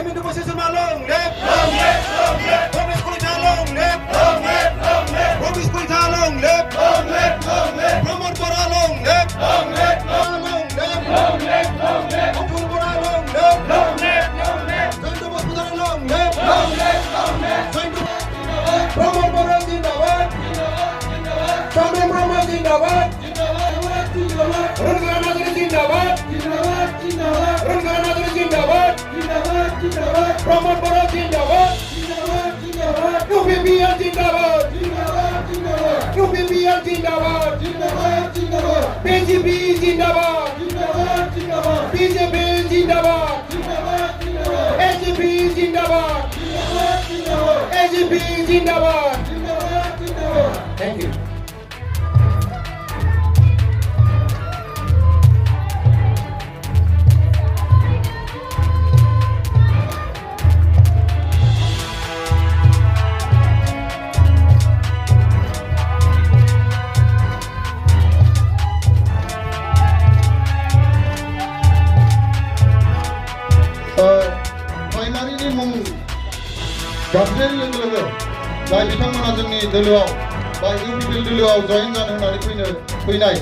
Kami tu posisi malong lep. Kami sekolah jalong lep. Kami sekolah jalong lep. Nomor poralong lep. Along lep. Abdul poralong lep. Santo bos poralong lep. Santo Nomor poralong jindawat. Sampai Brahma jindawat. Rengana negeri jindawat. Rengana negeri jindawat. Nomor poralong jindawat. UPPL jindawat. UPPL jindawat. BJP jindawat. BJP jindawat. AJP jindawat. AJP jindawat. Thank you. प्राइमारिनि मुं गाबज्रिनाय लोगो लोगो जाय बिथांमोना जोंनि दोलोआव बा UPPL दोलोआव जयेन जानो होननानै फैनाय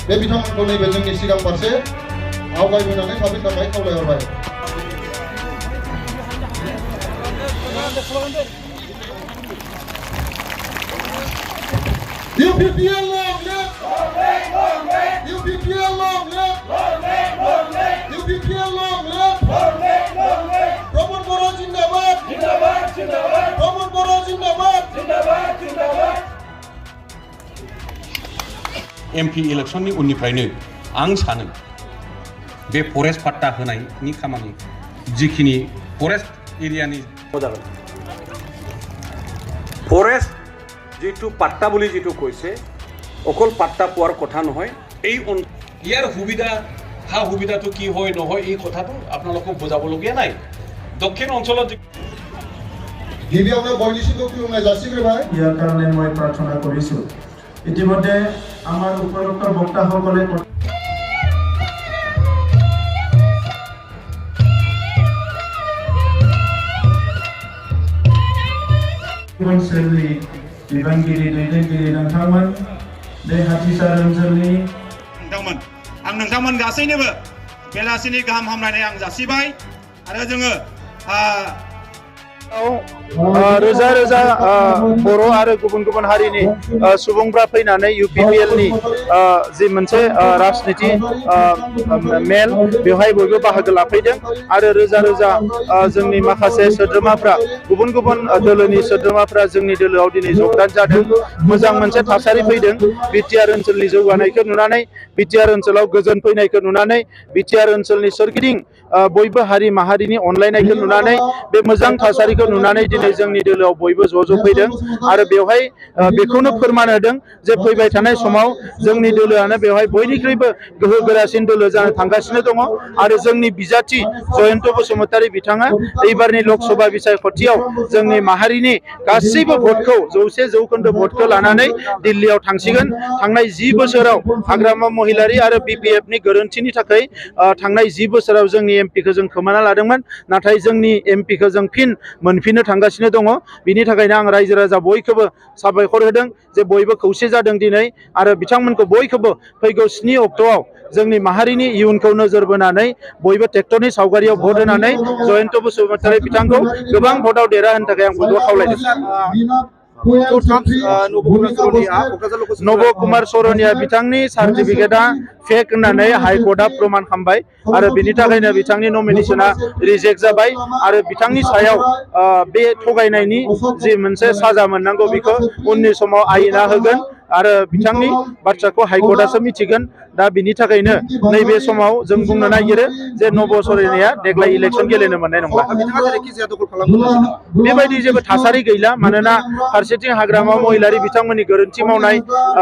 बे बिथांमोनखौ नैबे जोंनि सिगां फारसे आवगायबोनानै थाफैनो थाखाय खावलायहरबाय। UPPL long live! UPPL long live! UPPL long live! Pramod Bora Jindabad! Pramod Bora Jindabad! MP इलेक्शननि उननिफ्रायनो आं सानो बे फरेस्ट पाट्टा होनायनि खामानि जिखिनि फरेस्ट एरियानि फरेस्ट जितु पाट्टा বুলি जितु কৈছে অকল পাট্টা পোৱাৰ কথা নহয় এই ইয়াৰ সুবিধা হা সুবিধাটো কি হয় নহয় এই কথাটো আপোনালোকক বুজাবলগীয়া নাই দক্ষিণ অঞ্চলত गिबियावनो बयनिसिमबो खुलुमनाय जासिग्रोबाय। ইয়াৰ কাৰণে মই প্ৰাৰ্থনা কৰিছো। ইতিমধ্যে আমাৰ উপযুক্ত বক্তাসকলে ओनसोलनि बिबानगिरि दैदेनगिरि नोंथांमोन बे हाथिसार ओनसोलनि आं नोंथांमोन गासैनोबो बेलासिनि गाहाम हामलायनाय आं जासिबाय आरो जोङो रोजा रोजा बर' आरो गुबुन गुबुन हारिनि सुबुंफ्रा फैनानै UPPL नि जि मोनसे राजनिति मेल बेवहाय बयबो बाहागो लाफैदों आरो रोजा रोजा जोंनि माखासे सोद्रोमाफ्रा गुबुन गुबुन दोलोनि सोद्रोमाफ्रा जोंनि दोलोआव दिनै जगदान जादों। मोजां मोनसे थासारि फैदों। बिटिआर ओनसोलनि जौगानायखौ नुनानै बिटिआर ओनसोलाव गोजोन फैनायखौ नुनानै बिटिआर ओनसोलनि सोरगिदिं बयबो हारि माहारिनि अनलायनायखौ नुनानै बे मोजां थासारिखौ नुनानै दिनै जोंनि दोलोआव बयबो ज' फैदों आरो बेवहाय बेखौनो फोरमान होदों जे फैबाय थानाय समाव जोंनि दोलोआनो बेवहाय बयनिख्रुइबो गोहो गोरासिन दोलो जानो थांगासिनो दङ आरो जोंनि बिजाथि जयन्त बसुमतारी बिथाङा एबारनि लोकसभा बिसायख'थियाव जोंनि माहारिनि गासैबो भटखौ 100% भटखौ लानानै दिल्लीयाव थांसिगोन। थांनाय 10 बोसोराव हाग्रामा महिलारी आरो BPF नि गोरोन्थिनि थाखाय थांनाय 10 बोसोराव जोंनि एमपिखौ जों खोमाना लादोंमोन नाथाय जोंनि एमपिखौ जों फिन मोनफिननो थांगासिनो दङ। बिनि थाखायनो आं रायजो राजा बयखौबो साबायखर होदों जे बयबो खौसे जादों दिनै आरो बिथांमोनखौ बयखौबो फैगौ 7 अक्ट'आव जोंनि माहारिनि इयुनखौ नोजोर बोनानै बयबो ट्रेक्टरनि सावगारियाव भट होनानै जयन्त बसुमतारी बिथांखौ गोबां भटआव देरहाहोनो थाखाय आं बयबो खावलायदों। नब कुमार सरनिया बिथांनि सार्टिफिकेटआ फेक होननानै हाइकर्टआ प्रमाण खालामबाय आरो बिनि थाखायनो बिथांनि नमिनेशना रिजेक्ट जाबाय आरो बिथांनि सायाव बे थगायनायनि जि मोनसे साजा मोननांगौ बेखौ उननि समाव आयेना होगोन आरो बिथांनि बाथ्राखौ हाइकर्टआसो मिथिगोन। दा बिनि थाखायनो नैबे समाव जों बुंनो नागिरो जे नब सरनिया देग्लाय इलेक्शन गेलेनो मोननाय नंला। बेबायदि जेबो थासारि गैला मानोना फारसेथिं हाग्रामा महिलारी बिथांमोननि गोरोन्थि मावनाय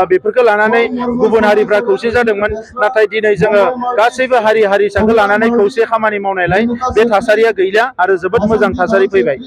बेफोरखौ लानानै गुबुन हारिफ्रा खौसे जादोंमोन नाथाय दिनै जोङो गासैबो हारि हारिसाखौ लानानै खौसे खामानि मावनायलाय बे थासारिया गैला आरो जोबोद मोजां थासारि फैबाय।